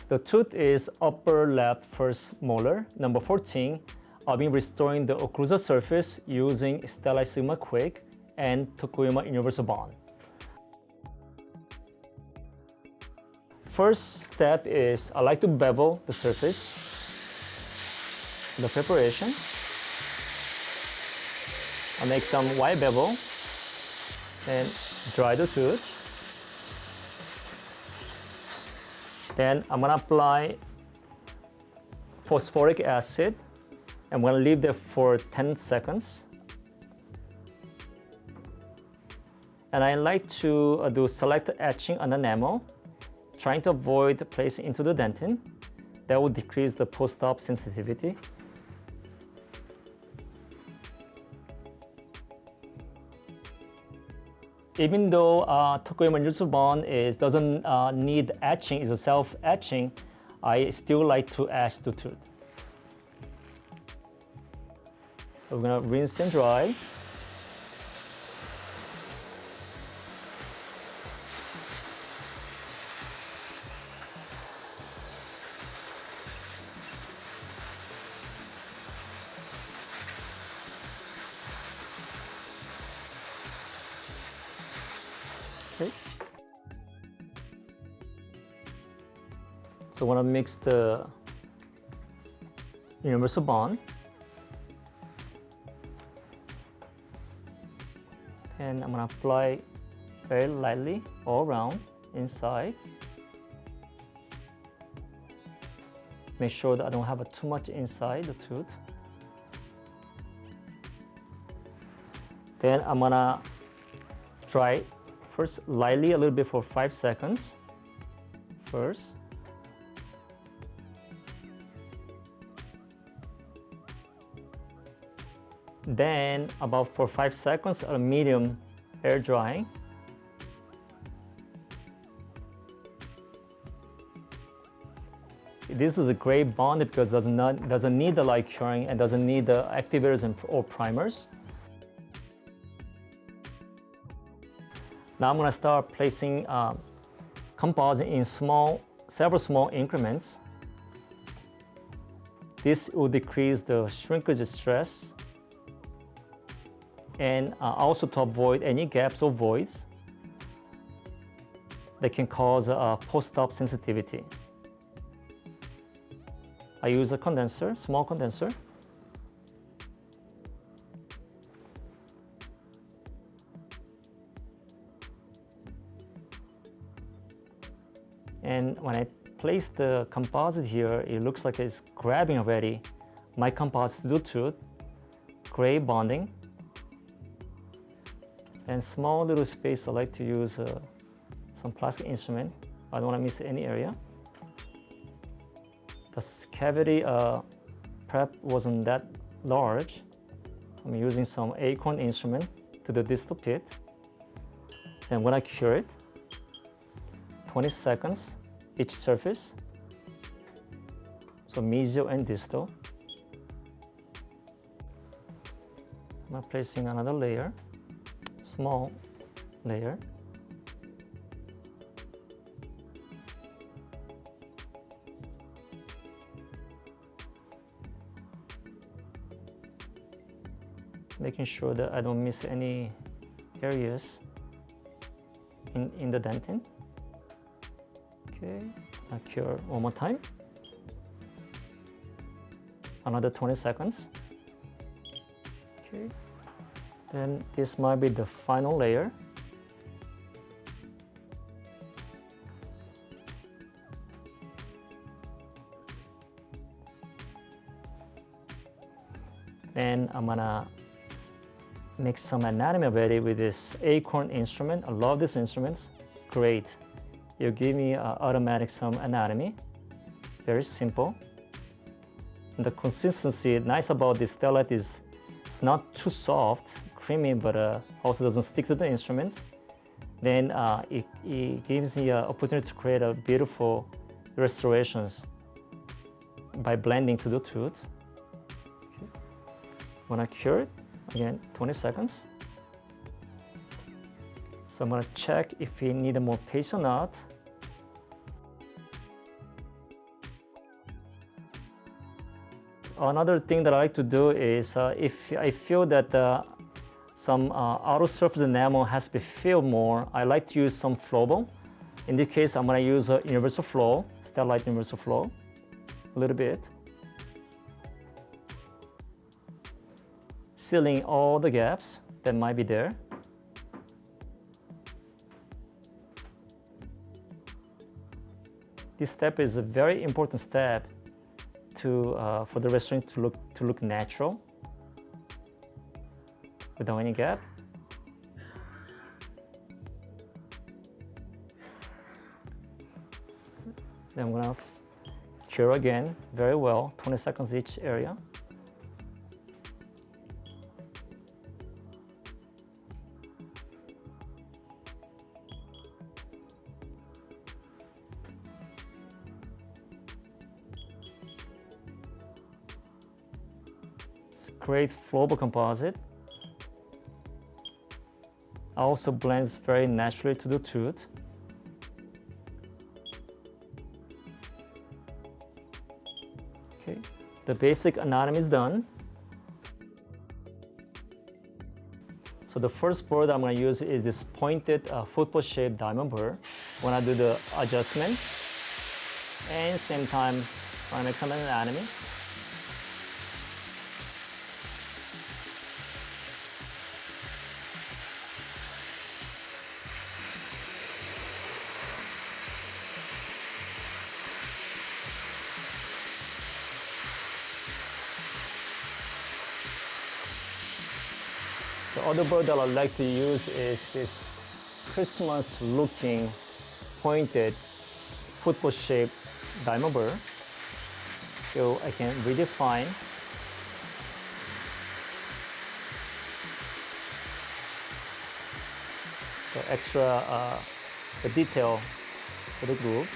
The tooth is upper left first molar, number 14. I've been restoring the occlusal surface using Estelite Sigma Quick and Tokuyama Universal Bond. First step is I like to bevel the surface, the preparation. I'll make some wide bevel and dry the tooth. Then I'm gonna apply phosphoric acid. I'm gonna leave there for 10 seconds. And I like to do select etching on the enamel, trying to avoid placing into the dentin. That will decrease the post-op sensitivity. Even though Tokuyama Universal Bond doesn't need etching, it's a self-etching, I still like to etch the tooth. So we're gonna rinse and dry. Okay. So I want to mix the Universal Bond, and I'm going to apply very lightly all around inside. Make sure that I don't have too much inside the tooth. Then I'm going to dry first lightly a little bit for 5 seconds first. Then about for 5 seconds a medium air drying. This is a great bond because it doesn't need the light curing and doesn't need the activators or primers. Now I'm going to start placing composite in several small increments. This will decrease the shrinkage stress and also to avoid any gaps or voids that can cause post-op sensitivity. I use a condenser, small condenser. And when I place the composite here, it looks like it's grabbing already my composite to the tooth. Great bonding. And small little space, I like to use some plastic instrument. I don't want to miss any area. The cavity prep wasn't that large. I'm using some acorn instrument to the distal pit. And when I cure it, 20 seconds each surface. So mesial and distal. I'm placing another layer. Small layer. Making sure that I don't miss any areas in the dentin. Okay, I cure one more time. Another 20 seconds. Okay. Then this might be the final layer. And I'm gonna make some anatomy already with this acorn instrument. I love this instrument. Great. You give me automatic some anatomy. Very simple. And the consistency nice about this Estelite is it's not too soft, creamy, but also doesn't stick to the instruments. Then it gives me an opportunity to create a beautiful restorations by blending to the tooth. Okay. When I cure it, again, 20 seconds. So I'm gonna check if we need more paste or not. Another thing that I like to do is if I feel that some outer surface enamel has to be filled more, I like to use some flowable. In this case, I'm going to use a universal flow, Estelite universal flow, a little bit. Sealing all the gaps that might be there. This step is a very important step for the restaurant to look natural without any gap. Then I'm gonna cure again very well, 20 seconds each area. Great flowable composite. Also blends very naturally to the tooth. Okay, the basic anatomy is done. So the first burr that I'm going to use is this pointed football-shaped diamond burr when I do the adjustment, and same time when I make some anatomy. The other burr that I like to use is this Christmas-looking pointed football-shaped diamond burr, so I can redefine the extra the detail for the groove.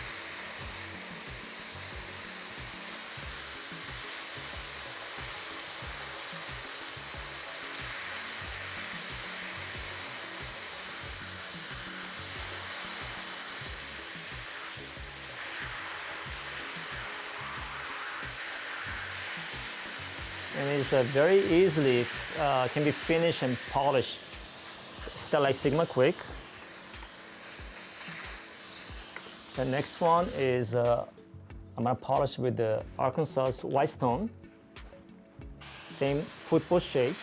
And it's very easily can be finished and polished. Estelite Sigma Quick. The next one is I'm gonna polish with the Arkansas white stone. Same football shape.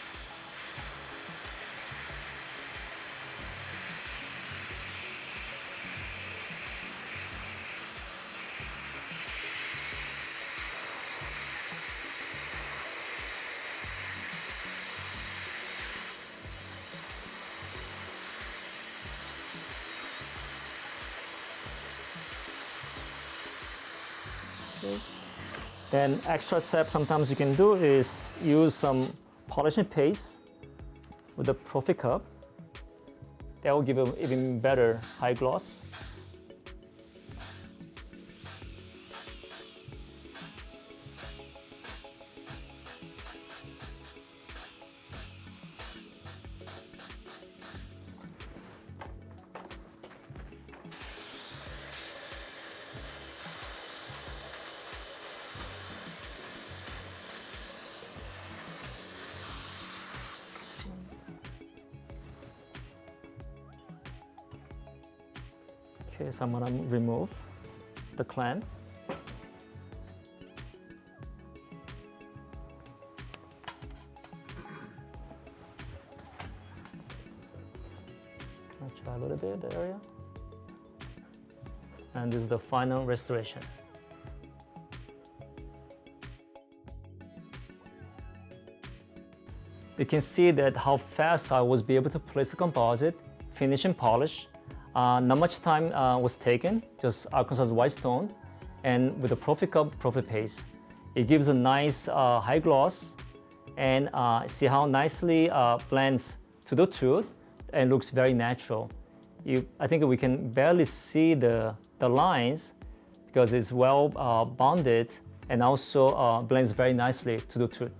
Then extra step sometimes you can do is use some polishing paste with a Profi cup. That will give an even better high gloss. Okay, so I'm gonna remove the clamp. I'll try a little bit the area. And this is the final restoration. You can see that how fast I was able to place the composite, finish and polish. Not much time was taken, just Arkansas white stone, and with the Profi cup, Profi paste. It gives a nice high gloss, and see how nicely blends to the tooth and looks very natural. I think we can barely see the lines because it's well bonded and also blends very nicely to the tooth.